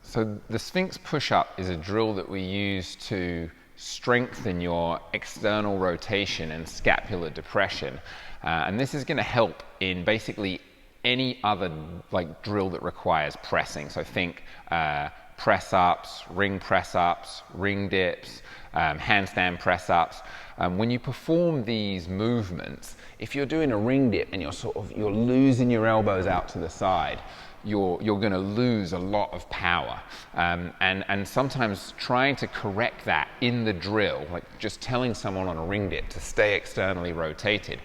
So the Sphinx push-up is a drill that we use to strengthen your external rotation and scapular depression. And this is going to help in basically any other drill that requires pressing. So think press-ups, ring dips, handstand press-ups. When you perform these movements, if you're doing a ring dip and you're losing your elbows out to the side, you're going to lose a lot of power. And sometimes trying to correct that in the drill, like just telling someone on a ring dip to stay externally rotated,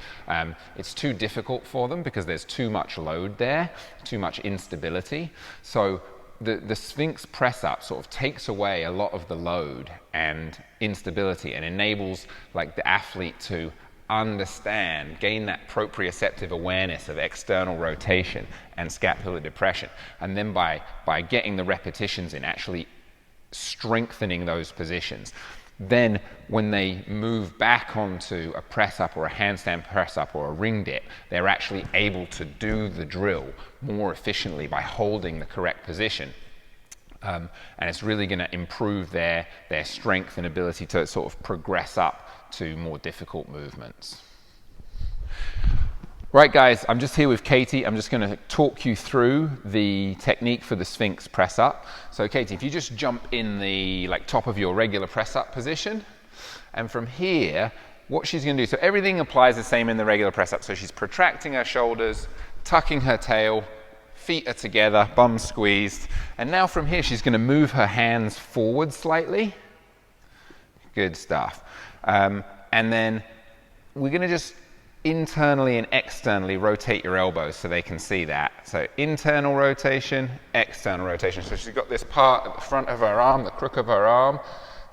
it's too difficult for them because there's too much load there, too much instability. So the Sphinx press-up sort of takes away a lot of the load and instability and enables the athlete to understand, gain that proprioceptive awareness of external rotation and scapular depression. And then by getting the repetitions in, actually strengthening those positions. Then when they move back onto a press-up or a handstand press-up or a ring dip, they're actually able to do the drill more efficiently by holding the correct position. And it's really going to improve their strength and ability to sort of progress up to more difficult movements. Right, guys, I'm just here with Katie. I'm just going to talk you through the technique for the Sphinx press-up. So Katie, if you just jump in the top of your regular press-up position, and from here, what she's going to do, so everything applies the same in the regular press-up. So she's protracting her shoulders, tucking her tail, feet are together, bum squeezed, and now from here she's going to move her hands forward slightly. Good stuff. And then we're going to just internally and externally rotate your elbows so they can see that. So internal rotation, external rotation. So she's got this part at the front of her arm, the crook of her arm,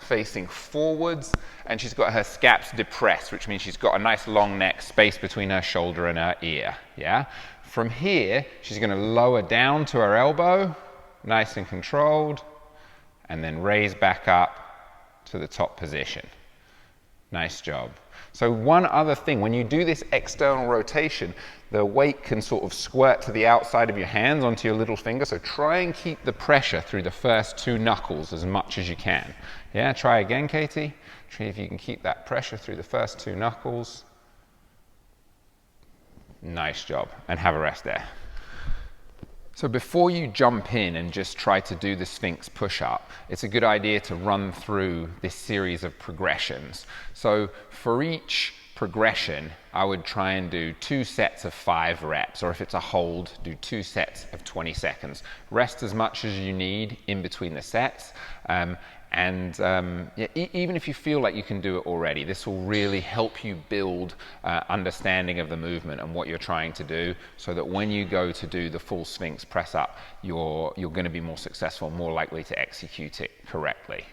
facing forwards, and she's got her scaps depressed, which means she's got a nice long neck, space between her shoulder and her ear. Yeah. From here, she's going to lower down to her elbow, nice and controlled, and then raise back up to the top position. Nice job. So one other thing, when you do this external rotation, the weight can sort of squirt to the outside of your hands onto your little finger. So try and keep the pressure through the first two knuckles as much as you can. Yeah, try again, Katie. Try if you can keep that pressure through the first two knuckles. Nice job. And have a rest there. So before you jump in and just try to do the Sphinx push-up, it's a good idea to run through this series of progressions. So for each progression, I would try and do 2 sets of 5 reps, or if it's a hold, do 2 sets of 20 seconds. Rest as much as you need in between the sets. Yeah, even if you feel like you can do it already, this will really help you build understanding of the movement and what you're trying to do, so that when you go to do the full Sphinx press-up, you're going to be more successful, more likely to execute it correctly.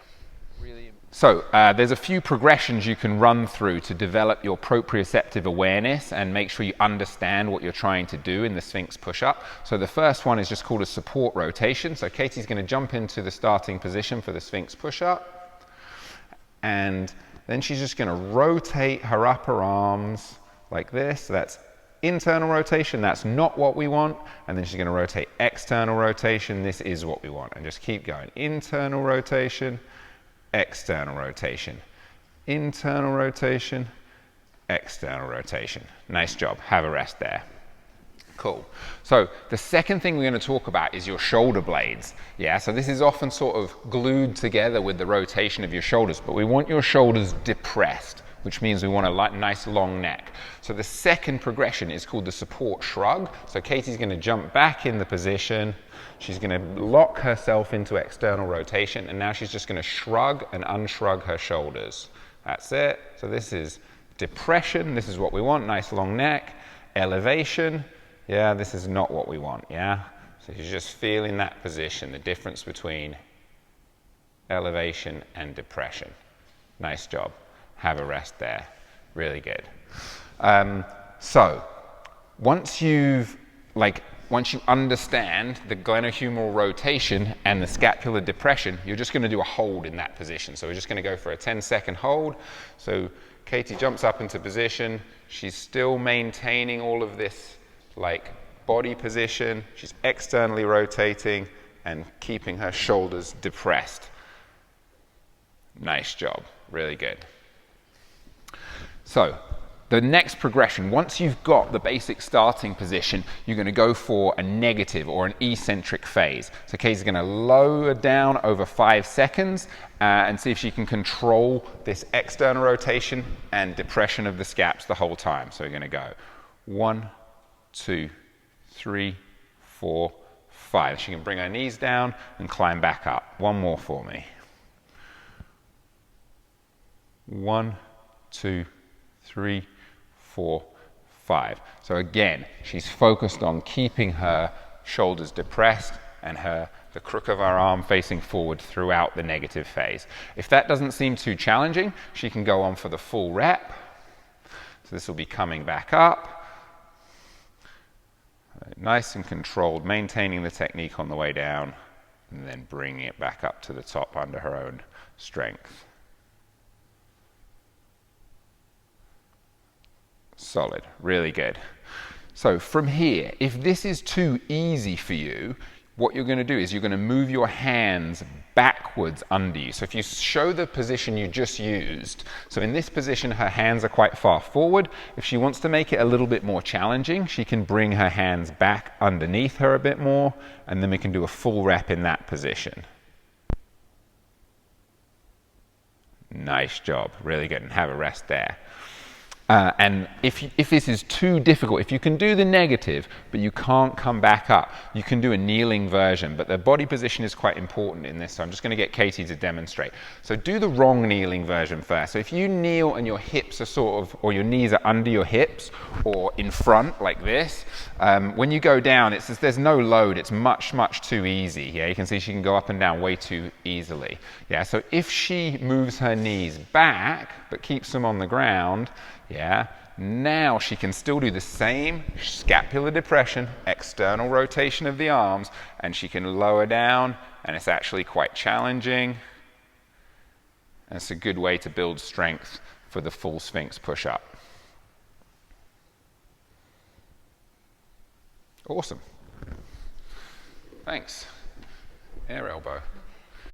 So there's a few progressions you can run through to develop your proprioceptive awareness and make sure you understand what you're trying to do in the Sphinx push-up. So the first one is just called a support rotation. So Katie's going to jump into the starting position for the Sphinx push-up, and then she's just going to rotate her upper arms like this. So that's internal rotation, that's not what we want. And then she's going to rotate external rotation, this is what we want. And just keep going. Internal rotation, external rotation, internal rotation, external rotation. Nice job. Have a rest there. Cool. So the second thing we're going to talk about is your shoulder blades. Yeah, so this is often sort of glued together with the rotation of your shoulders, but we want your shoulders depressed, which means we want a nice long neck. So the second progression is called the support shrug. So Katie's going to jump back in the position. She's going to lock herself into external rotation, and now she's just going to shrug and unshrug her shoulders. That's it. So this is depression. This is what we want. Nice long neck. Elevation. Yeah, this is not what we want. Yeah. So she's just feeling that position, the difference between elevation and depression. Nice job. Have a rest there. Really good. So once you understand the glenohumeral rotation and the scapular depression, you're just going to do a hold in that position. So we're just going to go for a 10-second hold. So Katie jumps up into position. She's still maintaining all of this body position. She's externally rotating and keeping her shoulders depressed. Nice job, really good. So, the next progression, once you've got the basic starting position, you're going to go for a negative or an eccentric phase. So Kay's going to lower down over 5 seconds and see if she can control this external rotation and depression of the scaps the whole time. So we're going to go 1, 2, 3, 4, 5. She can bring her knees down and climb back up. One more for me. 1, 2, 3, 4, 5. So again, she's focused on keeping her shoulders depressed and the crook of her arm facing forward throughout the negative phase. If that doesn't seem too challenging, she can go on for the full rep. So this will be coming back up. Nice and controlled, maintaining the technique on the way down, and then bringing it back up to the top under her own strength. Solid, really good. So from here, if this is too easy for you, what you're going to do is you're going to move your hands backwards under you. So if you show the position you just used, so in this position her hands are quite far forward. If she wants to make it a little bit more challenging, she can bring her hands back underneath her a bit more, and then we can do a full rep in that position. Nice job, really good, and have a rest there. And if this is too difficult, if you can do the negative, but you can't come back up, you can do a kneeling version, but the body position is quite important in this, so I'm just going to get Katie to demonstrate. So do the wrong kneeling version first. So if you kneel and your hips are sort of, or your knees are under your hips, or in front like this, when you go down, there's no load, it's much, much too easy. Yeah, you can see she can go up and down way too easily. Yeah, so if she moves her knees back, but keeps them on the ground, yeah, now she can still do the same scapular depression, external rotation of the arms, and she can lower down, and it's actually quite challenging. And it's a good way to build strength for the full Sphinx push-up. Awesome. Thanks. Air elbow.